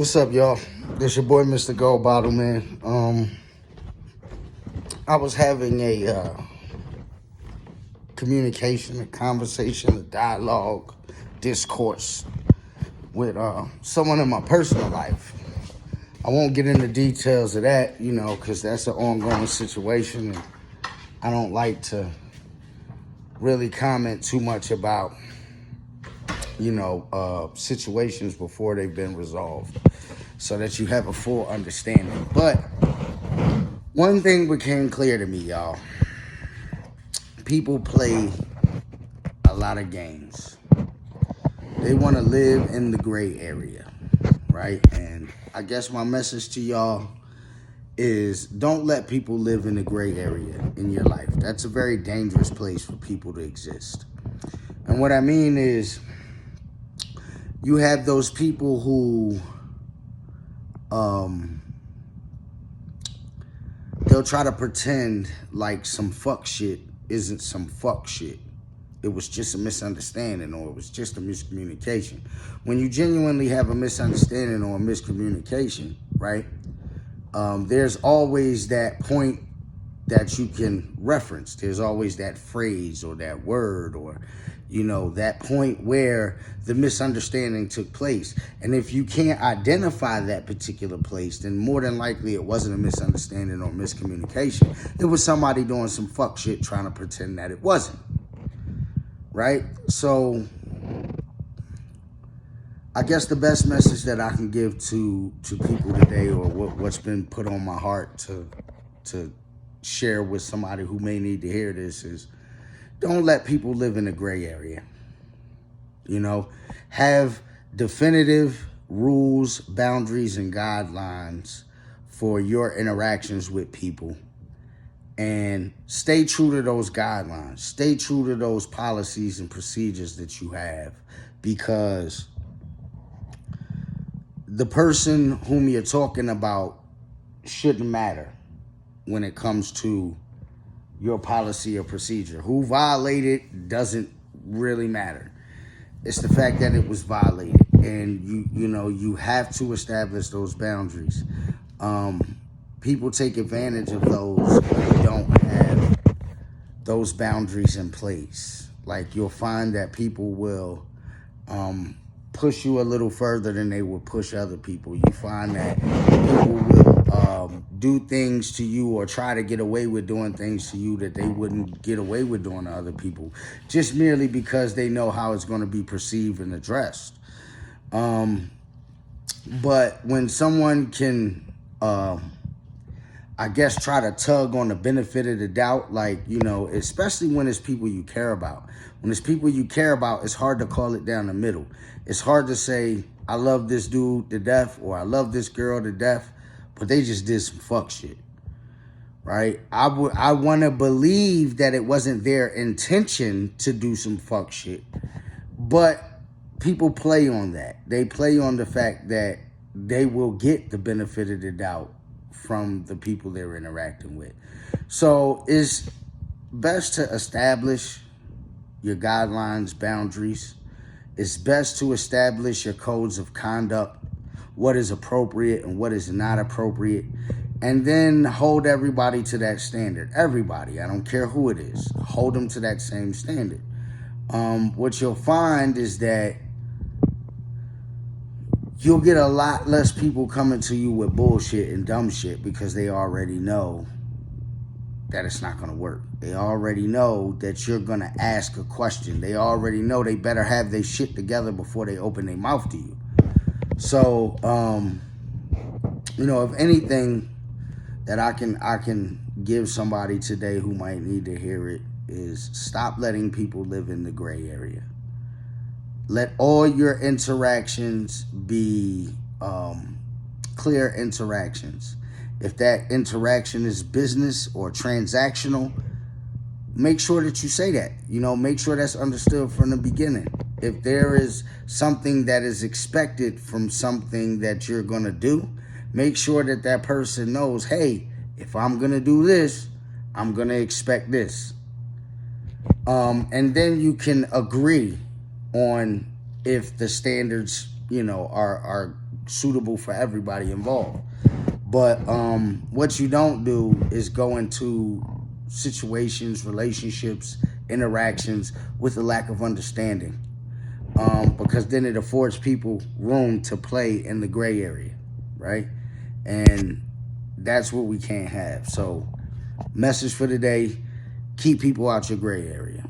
What's up, y'all? This your boy, Mr. Gold Bottle, man. I was having a communication, a conversation, a dialogue, discourse with someone in my personal life. I won't get into details of that, because that's an ongoing situation, and I don't like to really comment too much about, situations before they've been resolved, so that you have a full understanding. But one thing became clear to me, y'all. People play a lot of games. They want to live in the gray area, right? And I guess my message to y'all is don't let people live in the gray area in your life. That's a very dangerous place for people to exist. And what I mean is, you have those people who they'll try to pretend like some fuck shit isn't some fuck shit. It was just a misunderstanding, or it was just a miscommunication. When you genuinely have a misunderstanding or a miscommunication, right, there's always that point that you can reference. There's always that phrase or that word or, that point where the misunderstanding took place. And if you can't identify that particular place, then more than likely it wasn't a misunderstanding or miscommunication. It was somebody doing some fuck shit trying to pretend that it wasn't. Right? So I guess the best message that I can give to people today, or what's been put on my heart to share with somebody who may need to hear this, is don't let people live in the gray area. Have definitive rules, boundaries, and guidelines for your interactions with people. And stay true to those guidelines. Stay true to those policies and procedures that you have. Because the person whom you're talking about shouldn't matter when it comes to your policy or procedure. Who violated doesn't really matter. It's the fact that it was violated, and you have to establish those boundaries. People take advantage of those when you don't have those boundaries in place. Like, you'll find that people will push you a little further than they will push other people. You find that people will do things to you or try to get away with doing things to you that they wouldn't get away with doing to other people, just merely because they know how it's going to be perceived and addressed. But when someone can, I guess, try to tug on the benefit of the doubt, like, especially when it's people you care about. When it's people you care about, it's hard to call it down the middle. It's hard to say, I love this dude to death, or I love this girl to death, but they just did some fuck shit, right? I want to believe that it wasn't their intention to do some fuck shit, but people play on that. They play on the fact that they will get the benefit of the doubt from the people they're interacting with. So it's best to establish your guidelines, boundaries. It's best to establish your codes of conduct, what is appropriate and what is not appropriate, and then hold everybody to that standard. Everybody, I don't care who it is, hold them to that same standard. What you'll find is that you'll get a lot less people coming to you with bullshit and dumb shit, because they already know that it's not going to work. They already know that you're going to ask a question. They already know they better have their shit together before they open their mouth to you. So, if anything that I can give somebody today who might need to hear it is, stop letting people live in the gray area. Let all your interactions be clear interactions. If that interaction is business or transactional, make sure that you say that. Make sure that's understood from the beginning. If there is something that is expected from something that you're going to do, make sure that that person knows, hey, if I'm going to do this, I'm going to expect this. And then you can agree on if the standards, are suitable for everybody involved. But what you don't do is go into situations, relationships, interactions with a lack of understanding, because then it affords people room to play in the gray area, right? And that's what we can't have. So message for today, keep people out your gray area.